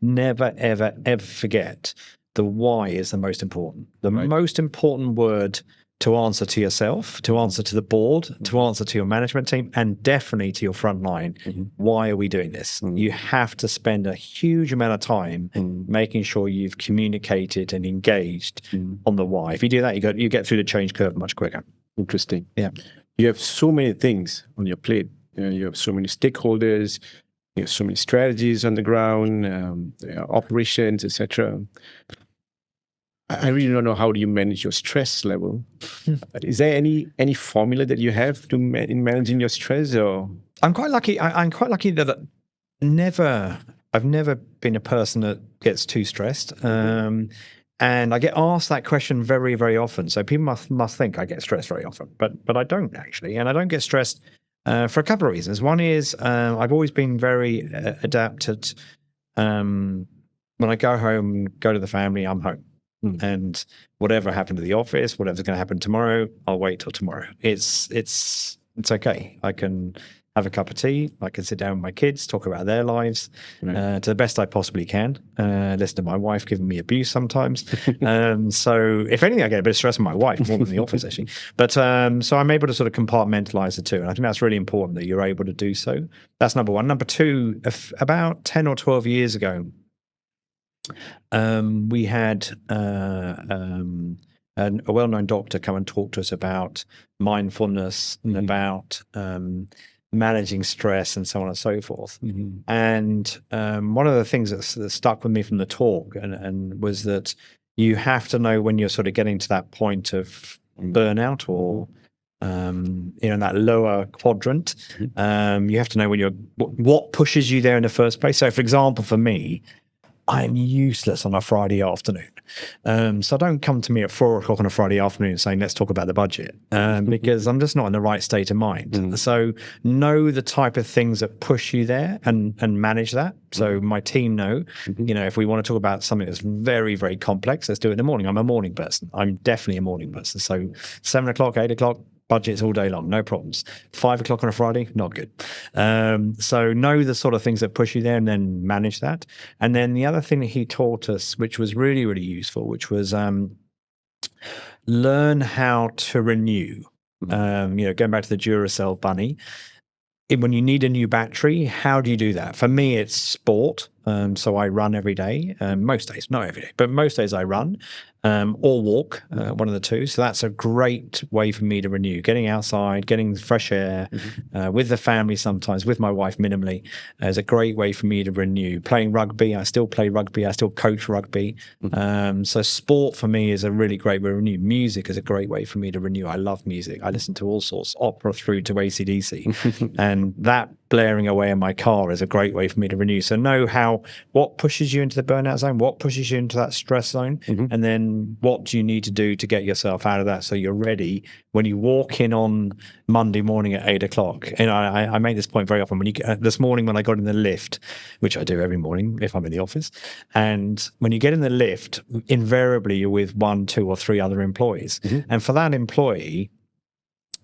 never, ever, ever forget the why is the most important. The most important word to answer to yourself, to answer to the board, to answer to your management team, and definitely to your front line. Why are we doing this? You have to spend a huge amount of time making sure you've communicated and engaged on the why. If you do that, you get through the change curve much quicker. Interesting. Yeah. You have so many things on your plate. You have so many stakeholders. You have so many strategies on the ground, operations, etc. I really don't know, how do you manage your stress level? Is there any formula that you have in managing your stress? Or I'm quite lucky. I'm quite lucky that I've never been a person that gets too stressed. And I get asked that question very, very often. So people must think I get stressed very often, but I don't actually, and I don't get stressed for a couple of reasons. One is I've always been very adapted. When I go home, go to the family, I'm home. And whatever happened to the office, whatever's going to happen tomorrow, I'll wait till tomorrow. It's okay. I can have a cup of tea. I can sit down with my kids, talk about their lives to the best I possibly can. Listen to my wife giving me abuse sometimes. So if anything, I get a bit of stress from my wife more than the office actually. But so I'm able to sort of compartmentalize the two, and I think that's really important that you're able to do so. That's number one. Number two, about 10 or 12 years ago, we had a well-known doctor come and talk to us about mindfulness and about managing stress and so on and so forth. And one of the things that stuck with me from the talk and was that you have to know when you're sort of getting to that point of burnout or in that lower quadrant. You have to know when what pushes you there in the first place. So, for example, for me, I'm useless on a Friday afternoon. So don't come to me at 4:00 on a Friday afternoon saying, let's talk about the budget, because I'm just not in the right state of mind. So know the type of things that push you there and manage that. So my team know, if we want to talk about something that's very, very complex, let's do it in the morning. I'm a morning person. I'm definitely a morning person. So 7:00, 8:00, budgets all day long, no problems. 5 o'clock on a Friday, not good. So know the sort of things that push you there and then manage that. And then the other thing that he taught us, which was really, really useful, which was learn how to renew. Going back to the Duracell bunny, when you need a new battery, how do you do that? For me, it's sport. So I run every day, most days, not every day, but most days I run or walk, one of the two. So that's a great way for me to renew. Getting outside, getting fresh air with the family sometimes, with my wife minimally, is a great way for me to renew. Playing rugby, I still play rugby, I still coach rugby. So sport for me is a really great way to renew. Music is a great way for me to renew. I love music. I listen to all sorts, opera through to AC/DC. And that blaring away in my car is a great way for me to renew. So know what pushes you into the burnout zone, what pushes you into that stress zone, and then what do you need to do to get yourself out of that so you're ready when you walk in on Monday morning at 8 o'clock. And I make this point very often. This morning when I got in the lift, which I do every morning if I'm in the office, and when you get in the lift, invariably you're with 1, 2, or 3 other employees. And for that employee,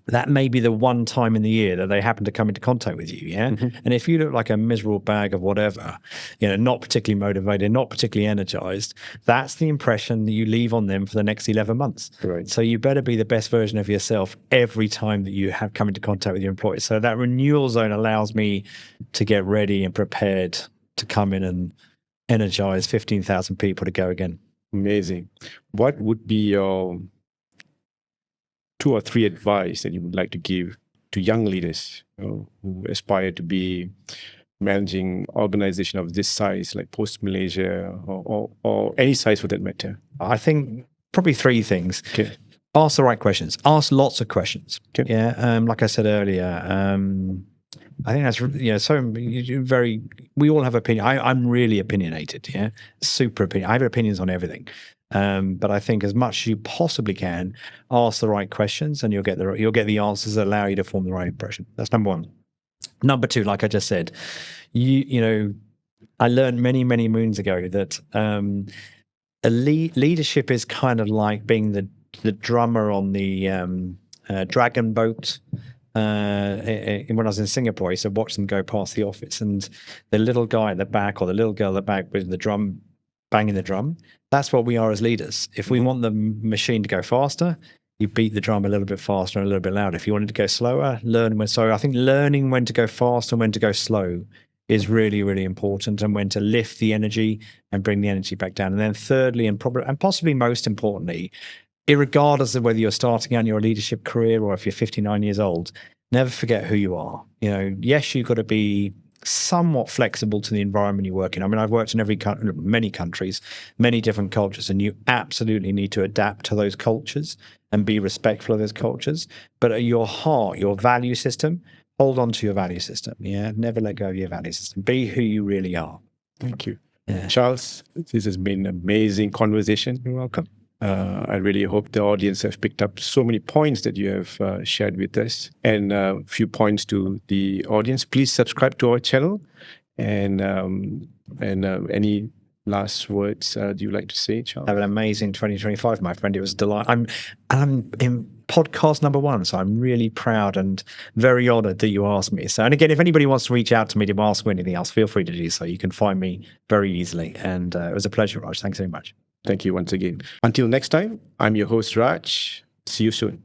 that may be the one time in the year that they happen to come into contact with you, yeah? And if you look like a miserable bag of whatever, not particularly motivated, not particularly energized, that's the impression that you leave on them for the next 11 months. Right. So you better be the best version of yourself every time that you have come into contact with your employees. So that renewal zone allows me to get ready and prepared to come in and energize 15,000 people to go again. Amazing. What would be your 2 or 3 advice that you would like to give to young leaders who aspire to be managing organization of this size, like Pos Malaysia or any size for that matter? I think probably 3 things. Okay. Ask the right questions. Ask lots of questions. Okay. Yeah. Like I said earlier, I think that's we all have opinion. I'm really opinionated. Yeah. Super opinion. I have opinions on everything. But I think as much as you possibly can, ask the right questions, and you'll get the answers that allow you to form the right impression. That's number 1. Number 2, like I just said, I learned many, many moons ago that leadership is kind of like being the drummer on the dragon boat. When I was in Singapore, I used to watch them go past the office, and the little guy at the back or the little girl at the back with the drum, banging the drum. That's what we are as leaders. If we want the machine to go faster, you beat the drum a little bit faster and a little bit louder. If you want it to go slower, learn when. So I think learning when to go fast and when to go slow is really, really important, and when to lift the energy and bring the energy back down. And then thirdly, and possibly most importantly, irregardless of whether you're starting out in your leadership career or if you're 59 years old, never forget who you are. Yes, you've got to be somewhat flexible to the environment you work in. I mean, I've worked in many countries, many different cultures, and you absolutely need to adapt to those cultures and be respectful of those cultures. But at your heart, your value system, hold on to your value system. Yeah, never let go of your value system. Be who you really are. Thank you. Yeah. Charles, this has been an amazing conversation. You're welcome. I really hope the audience have picked up so many points that you have shared with us, and a few points to the audience. Please subscribe to our channel, and any last words do you like to say, Charles? Have an amazing 2025, my friend. It was a delight. I'm in podcast number 1, so I'm really proud and very honored that you asked me. So, and again, if anybody wants to reach out to me to ask me anything else, feel free to do so. You can find me very easily. And it was a pleasure, Raj. Thanks very much. Thank you once again. Until next time, I'm your host, Raj. See you soon.